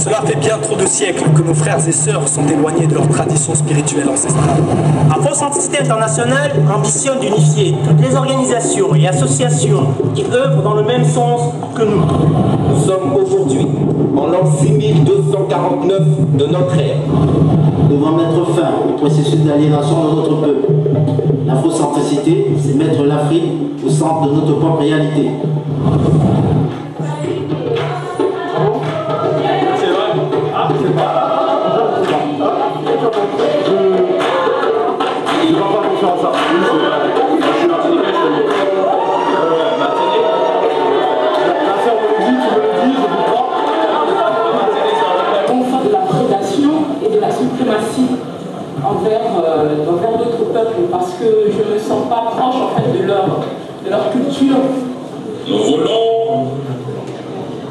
Cela fait bien trop de siècles que nos frères et sœurs sont éloignés de leur tradition spirituelle ancestrale. Afrocentricité internationale ambitionne d'unifier toutes les organisations et associations qui œuvrent dans le même sens que nous. Nous sommes aujourd'hui en l'an 6249 de notre ère. Nous devons mettre fin au processus d'aliénation de notre peuple. L'afrocentricité, c'est mettre l'Afrique au centre de notre propre réalité. envers d'autres peuples parce que je ne me sens pas proche en fait de leur culture. Nous voulons,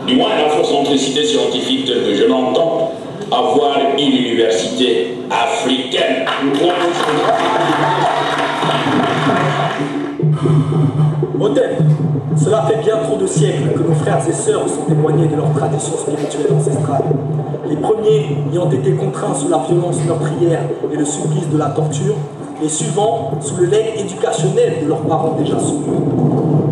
du moins l'afrocentricité scientifique telle que je l'entends, avoir une université africaine. Hôtel, cela fait bien trop de siècles que nos frères et sœurs sont éloignés de leur tradition spirituelle ancestrale. Les premiers ayant été contraints sous la violence meurtrière et le supplice de la torture, et suivants sous le legs éducationnel de leurs parents déjà soumis.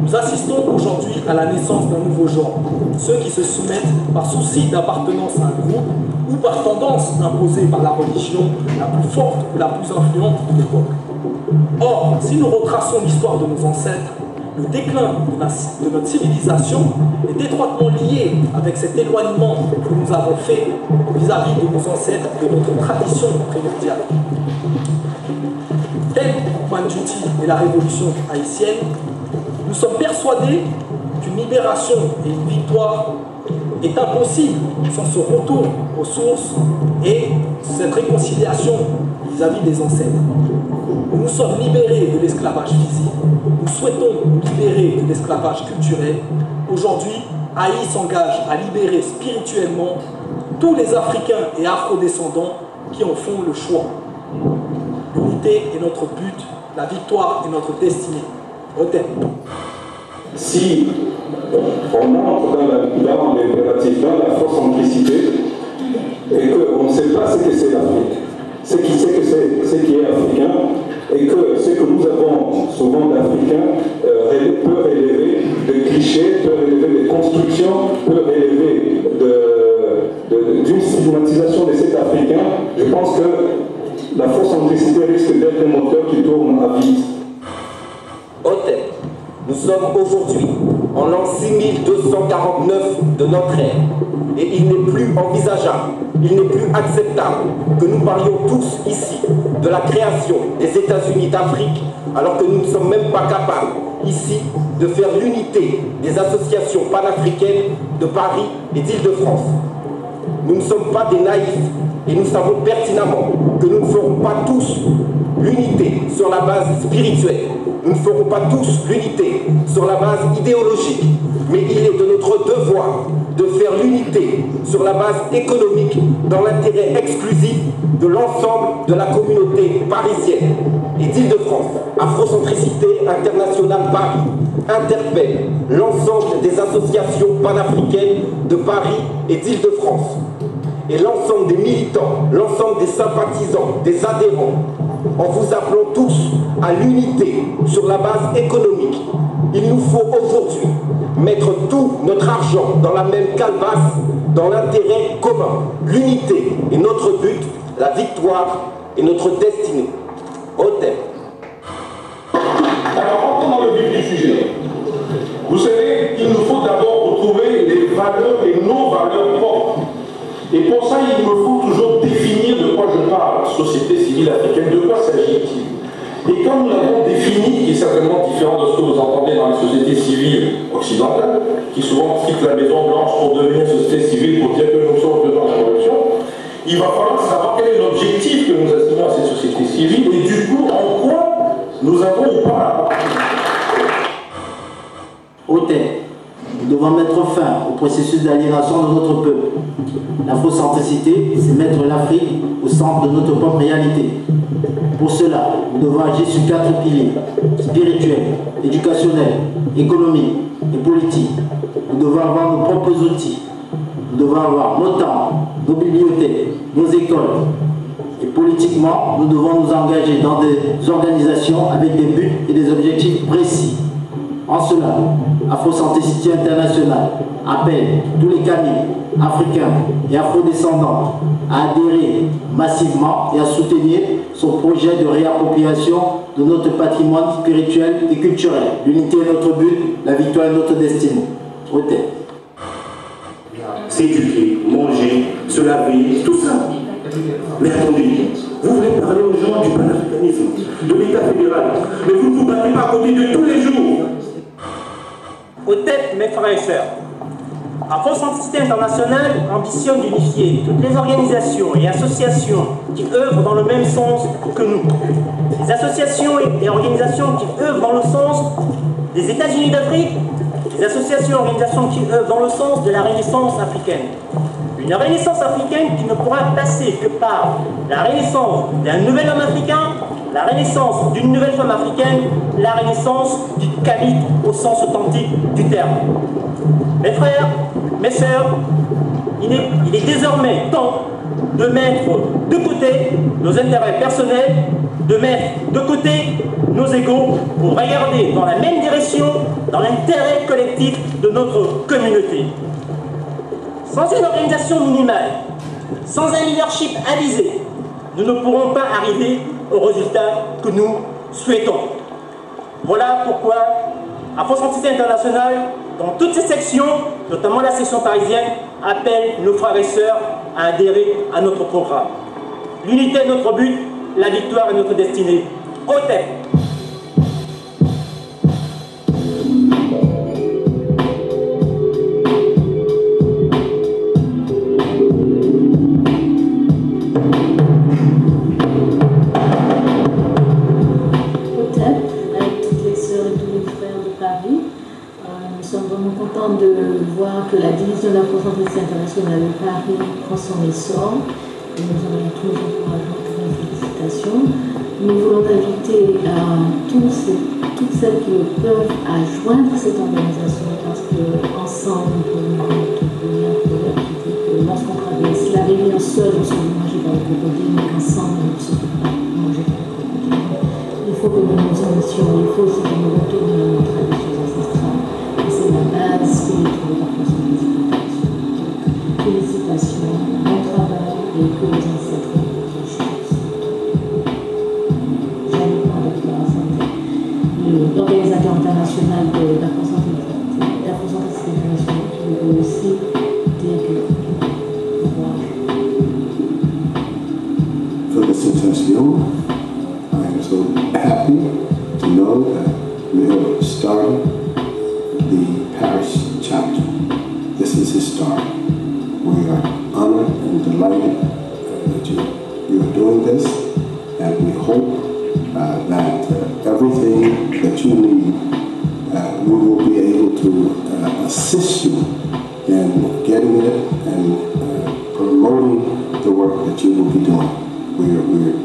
Nous assistons aujourd'hui à la naissance d'un nouveau genre, ceux qui se soumettent par souci d'appartenance à un groupe ou par tendance imposée par la religion la plus forte ou la plus influente de l'époque. Or, si nous retraçons l'histoire de nos ancêtres, le déclin de notre civilisation est étroitement lié avec cet éloignement que nous avons fait vis-à-vis de nos ancêtres et de notre tradition primordiale. Tel Mandjuti et la révolution haïtienne, nous sommes persuadés qu'une libération et une victoire est impossible sans ce retour aux sources et cette réconciliation vis-à-vis des ancêtres. Nous nous sommes libérés de l'esclavage physique, nous souhaitons nous libérer de l'esclavage culturel. Aujourd'hui, Haï s'engage à libérer spirituellement tous les Africains et Afro-descendants qui en font le choix. L'unité est notre but, la victoire est notre destinée. Au thème. Si on entre dans l'afrocentricité et qu'on ne sait pas ce que c'est l'Afrique, ce qui est africain, et que ce que nous avons souvent d'africains peut relever de clichés, peut relever de constructions, peut relever d'une stigmatisation de cet africain, je pense que l'afrocentricité risque d'être un moteur qui tourne à vide. Hôtel, nous sommes aujourd'hui en l'an 6249 de notre ère, et il n'est plus envisageable, il n'est plus acceptable que nous parlions tous ici de la création des États-Unis d'Afrique, alors que nous ne sommes même pas capables ici de faire l'unité des associations panafricaines de Paris et d'Île-de-France. Nous ne sommes pas des naïfs et nous savons pertinemment que nous ne ferons pas tous l'unité sur la base spirituelle. Nous ne ferons pas tous l'unité sur la base idéologique, mais il est de notre devoir de faire l'unité sur la base économique dans l'intérêt exclusif de l'ensemble de la communauté parisienne et d'Île-de-France. Afrocentricité internationale Paris interpelle l'ensemble des associations panafricaines de Paris et d'Île-de-France et l'ensemble des militants, l'ensemble des sympathisants, des adhérents, en vous appelant tous à l'unité sur la base économique. Il nous faut aujourd'hui mettre tout notre argent dans la même calebasse, dans l'intérêt commun. L'unité est notre but, la victoire est notre destinée. Au thème. Alors, rentrons dans le vif du sujet. Vous savez, il nous faut d'abord retrouver les valeurs et nos valeurs propres. Et pour ça, il me faut toujours définir de quoi je parle. Société civile africaine, de quoi s'agit-il? Et comme nous l'avons défini, qui est certainement différent de ce que vous entendez dans les sociétés civiles occidentales, qui souvent quittent la Maison Blanche pour devenir société civile pour dire que nous sommes dans la corruption, il va falloir savoir quel est l'objectif que nous assignons à ces sociétés civiles et du coup, en quoi nous avons ou pas. Hôtel, nous devons mettre fin au processus d'aliénation de notre peuple. L'afrocentricité, c'est mettre l'Afrique au centre de notre propre réalité. Pour cela, nous devons agir sur 4 piliers: spirituel, éducationnel, économique et politique. Nous devons avoir nos propres outils. nous devons avoir nos temples, nos bibliothèques, nos écoles. Et politiquement, nous devons nous engager dans des organisations avec des buts et des objectifs précis. En cela, Afro-Santé City International appelle tous les Kabyles, Africains et Afro-descendants à adhérer massivement et à soutenir son projet de réappropriation de notre patrimoine spirituel et culturel. L'unité est notre but, la victoire est notre destinée. Otep. S'éduquer, manger, se laver, tout ça. Mais attendez, vous voulez parler aux gens du panafricanisme, de l'État fédéral, mais vous ne vous battez pas à côté de tous les jours. Otep, mes frères et sœurs, Afro-Santé City International ambitionne d'unifier toutes les organisations et associations qui œuvrent dans le même sens que nous. Les associations et organisations qui œuvrent dans le sens des États-Unis d'Afrique, les associations et organisations qui œuvrent dans le sens de la Renaissance africaine. Une Renaissance africaine qui ne pourra passer que par la renaissance d'un nouvel homme africain, la renaissance d'une nouvelle femme africaine, la renaissance du Kabyle au sens authentique du terme. Mes frères, mes sœurs, il est désormais temps de mettre de côté nos intérêts personnels, de mettre de côté nos égos pour regarder dans la même direction, dans l'intérêt collectif de notre communauté. Sans une organisation minimale, sans un leadership avisé, nous ne pourrons pas arriver au résultat que nous souhaitons. Voilà pourquoi Afro-Santé City International, dans toutes ses sections, notamment la section parisienne, appelle nos frères et sœurs à adhérer à notre programme. L'unité est notre but, la victoire est notre destinée. Otep. De voir que la division d'Afro-Santé City International de Paris prend son essor. Et nous avons tous les encouragements, toutes les félicitations. Nous voulons inviter toutes celles qui le peuvent à joindre cette organisation parce qu'ensemble, nous pouvons notre première priorité. Lorsqu'on traverse la rivière seule, on se fait manger par le crocodile, mais qu'ensemble, on ne se fait pas manger par le crocodile. Il faut que nous nous unissions, il faut aussi que nous retournions à nos traditions ancestrales. C'est la base spirituelle de la Afro-Santé City International. Félicitations, bon travail et que les ancêtres nous réussissent. J'aime pas la santé. L'organisateur international de l'Afro-Santé City International qui veut aussi dire que Félicitations. I am so happy to know that we have started the Paris chapter. This is historic. We are honored and delighted that you are doing this, and we hope that everything that you need, we will be able to assist you in getting it and promoting the work that you will be doing. We are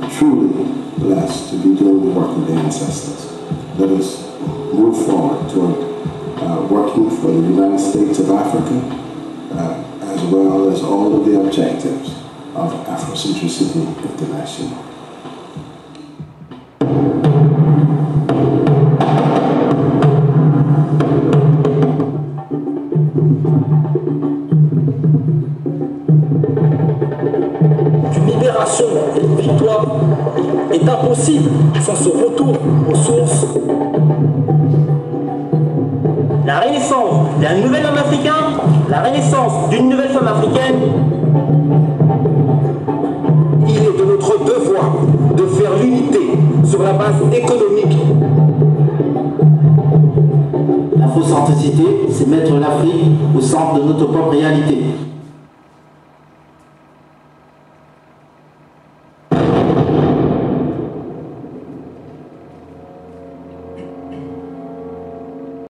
truly blessed to be doing the work of the ancestors. Let us move forward toward working for the United States of Africa, as well as all of the objectives of Afrocentricity International. Une libération et une victoire est impossible sans ce retour aux sources. La renaissance d'un nouvel homme africain, la renaissance d'une nouvelle femme africaine. Il est de notre devoir de faire l'unité sur la base économique. L'Afro-Centricité, c'est mettre l'Afrique au centre de notre propre réalité.